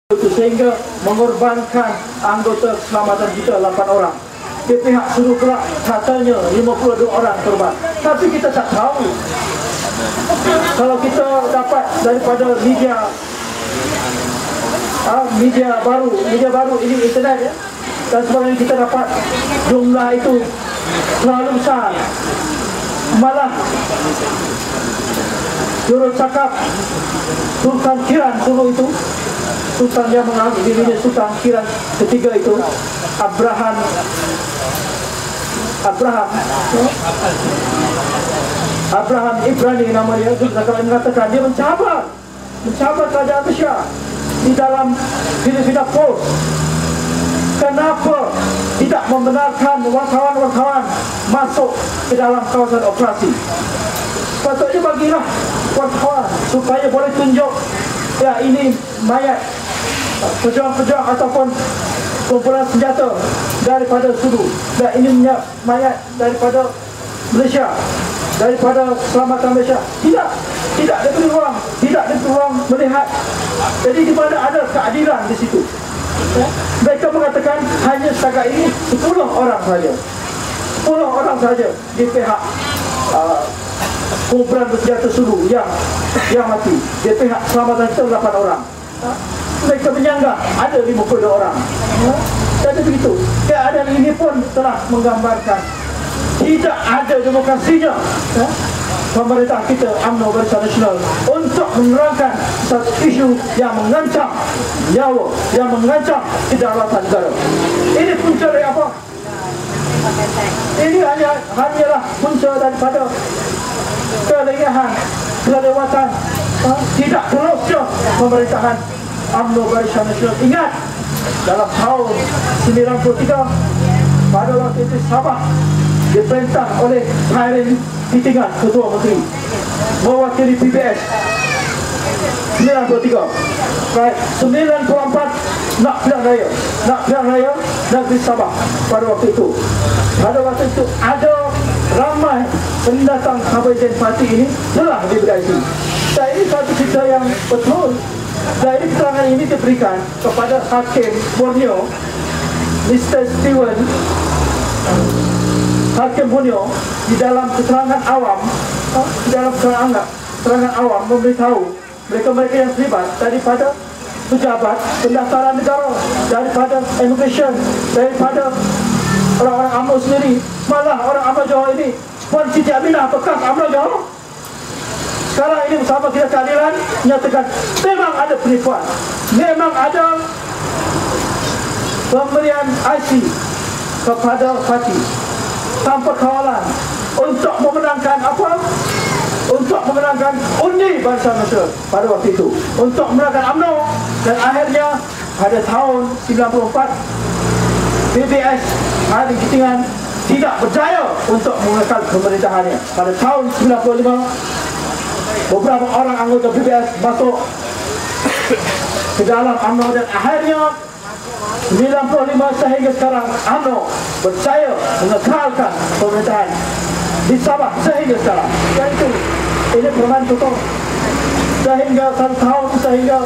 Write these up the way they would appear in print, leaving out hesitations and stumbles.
sehingga mengorbankan anggota keselamatan kita 8 orang. Di pihak suruh kelak katanya 52 orang korban. Tapi kita tak tahu. Kalau kita dapat daripada media baru ini internet ya, dan sebagainya, kita dapat jumlah itu terlalu besar. Malah jurut cakap Sultan Kiran dulu itu, Sultan yang menganggap dirinya Sultan Kiran ketiga itu, Abraham Ibrani namanya, mengatakan dia mencabar kerajaan Malaysia di dalam Filipina Post. Kenapa tidak membenarkan wartawan-wartawan masuk ke dalam kawasan operasi? Patutnya bagilah wartawan supaya boleh tunjuk ya ini mayat pejuang-pejuang ataupun kumpulan senjata daripada Sulu, dan ini mayat daripada Malaysia, daripada keselamatan Malaysia. Tidak diberi ruang melihat. Jadi di mana ada keadilan di situ? Mereka mengatakan hanya setakat ini 10 orang saja di pihak kumpulan bersenjata Sulu yang mati. Di pihak keselamatan itu 8 orang. Mereka menyanggah ada 52 orang. Jadi begitu. Keadaan ini pun telah menggambarkan tidak ada demokrasinya pemerintah kita UMNO Barisan Nasional untuk menerangkan satu isu yang mengancam nyawa, yang mengancam kedaulatan negara. Ini punca dari apa? Ini hanyalah punca daripada kelegahan, kelewatan, tidak terusnya pemerintahan UMNO Barisan Nasional. Ingat, dalam tahun 93 pada waktu itu Sabah diperintah oleh Khairin Hitingan, Ketua Menteri, mewakili PBS. 93 94 nak pilihan raya negeri Sabah. Pada waktu itu ada ramai pendatang Kabupaten Pati ini telah diberdayakan. Dan ini satu cerita yang betul. Dan ini keterangan ini diberikan kepada Hakim Borneo, Mr. Steven Hakim Borneo, di dalam keterangan awam, memberitahu mereka yang terlibat, daripada pejabat pendaftaran negara, daripada immigration, daripada orang-orang UMNO sendiri, malah orang UMNO Johor ini, Puan Siti Aminah bekas UMNO Johor, sekarang ini bersama kita keadilan menyatakan memang ada penipuan, memang ada pemberian IC kepada parti tanpa kawalan untuk memenangkan apa? Untuk memenangkan undi Barisan Nasional pada waktu itu, untuk memenangkan UMNO. Dan akhirnya pada tahun 94 PBS Khairin Hitingan tidak berjaya untuk mengekal pemerintahannya. Pada tahun 95 beberapa orang anggota PBS masuk ke dalam UMNO, dan akhirnya 95 sehingga sekarang UMNO berjaya mengekalkan pemerintahan di Sabah sehingga sekarang. Dan itu ini permainan contoh sehingga 1 tahun, sehingga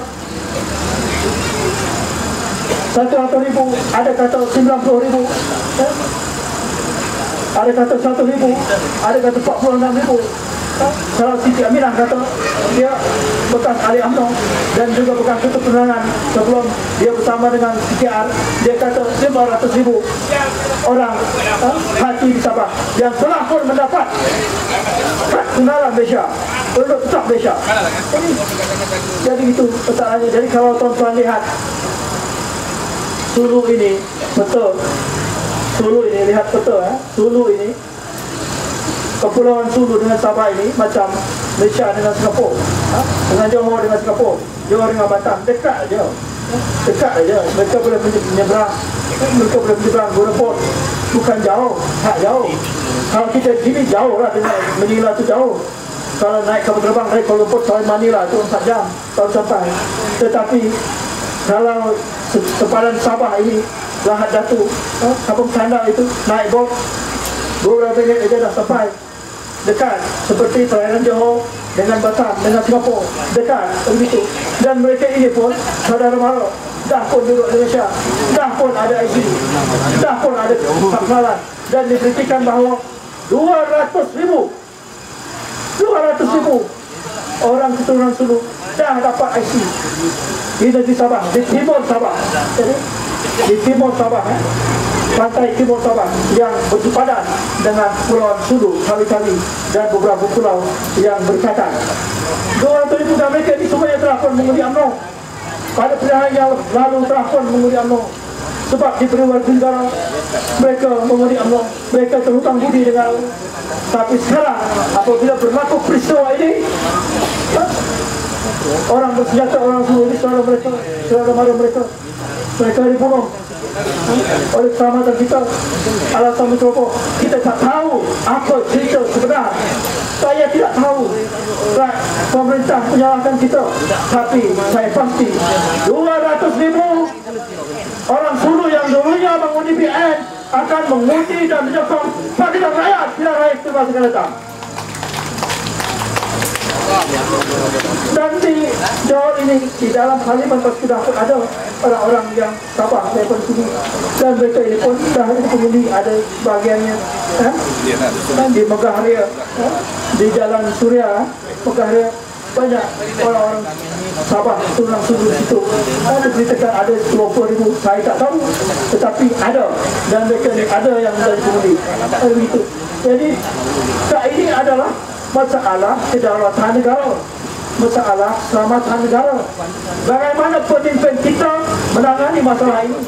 100,000, ada kata 90,000, ada kata 1,000, ada kata 46,000. Kalau Siti Aminah kata dia bekas ahli UMNO dan juga bekas ketua penerangan sebelum dia bersama dengan CKR, dia kata 500,000 orang hati di Sabah yang telah pun mendapat hak tunggalan Malaysia untuk tetap Malaysia. Jadi itu persoalannya. Jadi kalau tuan-tuan lihat Sulu ini betul, lihat betul Sulu ini, Kepulauan Sulu dengan Sabah ini macam Malaysia dengan Singapura, dengan Johor dengan Singapura, Johor dengan Batam, dekat aja. Mereka boleh menyeberang, guna port, bukan jauh, tak jauh. Kalau kita gini jauh lah, dengan Manila tu jauh. Kalau naik kapal terbang dari Kuala Lumpur sampai Manila tu 4 jam baru sampai. Tetapi kalau sepadan Sabah ini, Lahad Datu, Kampung Sandar itu naik bot beberapa minit saja dah sampai. Dekat, seperti perairan Johor dengan Batam, dengan Singapura, dekat begitu. Dan mereka ini pun saudara mara dah pun duduk di Malaysia, dah pun ada ID, dah pun ada pasaran, dan diberitakan bahawa 200,000 orang keturunan Sulu dah dapat IC di negeri Sabah, di timur Sabah. Jadi di timur Sabah, pantai timur Sabah yang bersepadan dengan Pulau Sulu kali-kali dan beberapa pulau yang berkaitan. 200,000 dan mereka ini semuanya telah pun mengundi UMNO. Pada pilihan yang lalu telah pun mengundi UMNO. Sebab diberi warga negara, mereka mengundi UMNO, mereka terhutang budi dengan. Tapi sekarang apabila berlaku peristiwa ini, orang bersenjata, orang Sulu ini saudara mereka dibunuh oleh keselamatan kita. Alasan mencoba, kita tak tahu apa cerita sebenar. Saya tidak tahu pemerintah menyalahkan kita, tapi saya pasti 200,000 orang Sulu yang dulunya mengundi PN akan mengundi dan menyokong Pakatan Rakyat pilihan raya ke masa akan datang. Dan di Johor ini, di dalam Parlimen sudah pun ada orang-orang yang Sabah daripada sini, dan mereka ini pun dah mengundi, ada bahagiannya dan di Megah Raya, di Jalan Suria Megah Raya, banyak orang-orang Sabah tulang Sulu situ. Ada beritakan ada 20,000, saya tak tahu, tetapi ada, dan mereka ni ada yang dari pengundi. Begitu. Jadi ini adalah masalah kedaulatan negara, masalah keselamatan negara. Bagaimana pemimpin kita menangani masalah ini?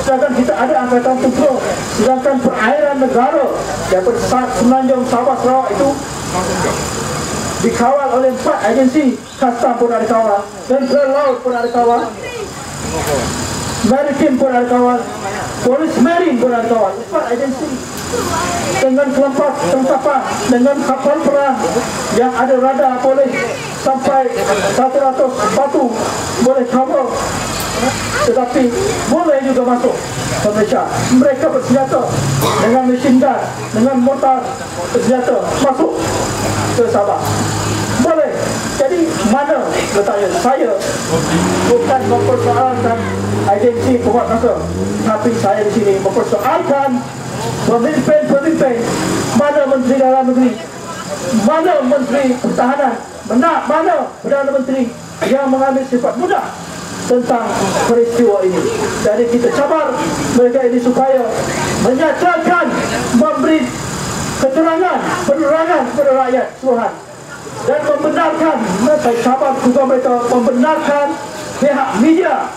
Sedangkan kita ada angkatan tempur, sedangkan perairan negara daripada Semenanjung Sabah Sarawak itu dikawal oleh 4 agensi. Kastam pun ada kawal, Tentera Laut pun ada kawal, Maritim pun ada kawal, Polis Marine pun ada kawal. 4 agensi dengan kelengkapan, dengan kapal perang yang ada radar, boleh sampai 100 batu boleh cover, tetapi boleh juga masuk ke Malaysia. Mereka bersenjata dengan mesin gun, dengan mortar bersenjata masuk ke Sabah. Boleh. Jadi mana bertanya, saya bukan mempersoalkan agensi penguatkuasa, tapi saya di sini mempersoalkan pemimpin-pemimpin. Mana Menteri Dalam Negeri, mana Menteri Pertahanan, mana Perdana Menteri yang mengambil sifat mudah tentang peristiwa ini. Jadi kita cabar mereka ini supaya menyatakan, memberi keterangan, penerangan kepada rakyat Tuhan, dan membenarkan, saya cabar juga mereka membenarkan pihak media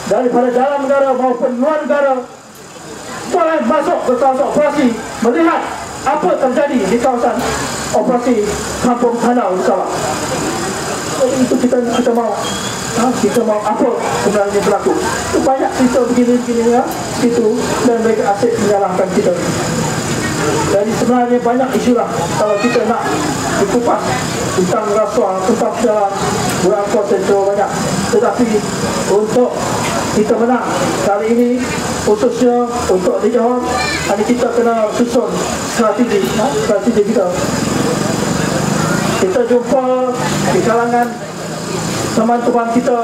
daripada dalam negara maupun luar negara boleh masuk ke kawasan operasi, melihat apa terjadi di kawasan operasi Kampung Tanau di Sabah. Jadi itu kita mau apa sebenarnya berlaku. Itu banyak cerita begini-begini ya, itu, dan mereka asyik menyalahkan kita. Jadi sebenarnya banyak isu lah kalau kita nak dikupas, hutang rasuah, tempat jalan, berangkut dan banyak. Tetapi untuk kita menang kali ini, khususnya untuk di Johor, kita kena susun strategi kita. Kita jumpa di kalangan teman-teman kita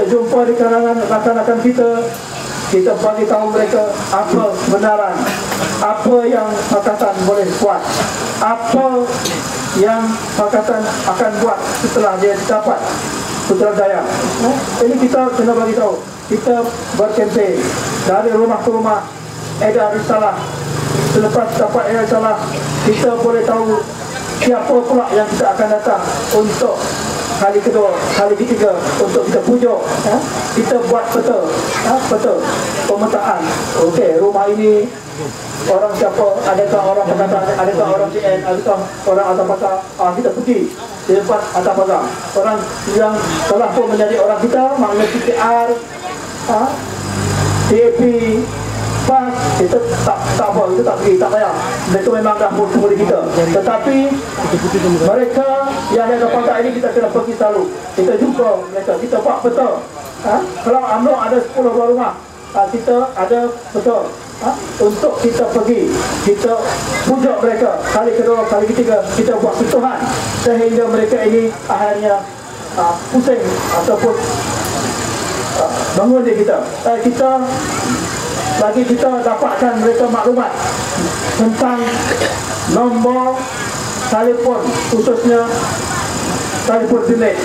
jumpa di kalangan rakan-rakan kita bagi tahu mereka apa kebenaran, apa yang Pakatan boleh buat, apa yang Pakatan akan buat setelah dia dapat Putrajaya. Ini kita kena bagi tahu. Kita berkempen dari rumah ke rumah, edar risalah. Selepas dapat edar risalah, kita boleh tahu siapa pula yang kita akan datang untuk kali kedua, kali ketiga, untuk kita pujuk. Kita buat peta pemetaan. Okey, rumah ini orang siapa, adakah orang Pakatan, adakah orang CN, adakah orang Atas Pasar. Kita pergi di tempat Atas Pasar. Orang yang telah pun menjadi orang kita, maknanya PCR, TAP, PAS, kita tak apa, kita tak pergi, tak payah. Mereka memang dah pun kemudian kita. Tetapi mereka yang ada Pakatan ini kita kena pergi selalu. Kita jumpa mereka, kita buat peta. Kalau UMNO ada 10 buah rumah, kita ada peta. Untuk kita pergi, kita pujuk mereka kali kedua, kali ketiga, kita buat sentuhan sehingga mereka ini akhirnya pusing ataupun bangun dia kita. Bagi kita dapatkan mereka maklumat tentang nombor telefon, khususnya telefon bilik,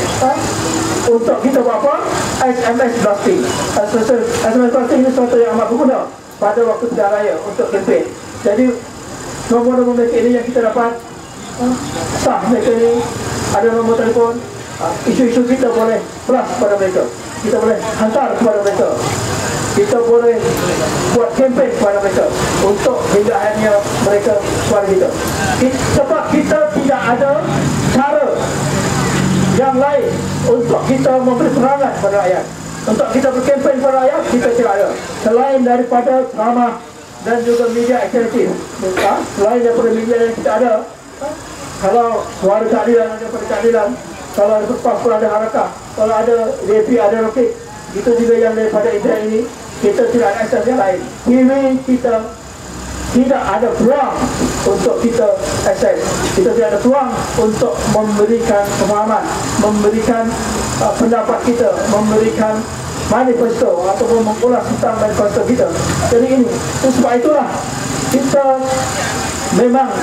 untuk kita buat apa? SMS blasting. SMS blasting ini sesuatu yang amat berguna pada waktu pilihan raya untuk kempen. Jadi nombor-nombor mereka ini yang kita dapat sah mereka ini, ada nombor telefon, isu-isu kita boleh blast kepada mereka, kita boleh hantar kepada mereka, kita boleh buat kempen kepada mereka untuk hingga akhirnya mereka suara kita. Sebab kita tidak ada cara yang lain untuk kita memberi perangan kepada rakyat, untuk kita berkempen kepada rakyat, kita tidak ada selain daripada drama dan juga media aktif. Selain daripada media yang kita ada, kalau suara keadilan ada pada keadilan, kalau ada Berpas pun ada Harakah, kalau ada DAP ada Rokit, itu juga yang daripada internet ini. Kita tidak ada akses yang lain. TV kita tidak ada peluang untuk kita akses. Kita tidak ada peluang untuk memberikan pemahaman, memberikan pendapat kita, memberikan manifesto ataupun mengulas tentang manifesto kita. Jadi ini, sebab itulah kita memang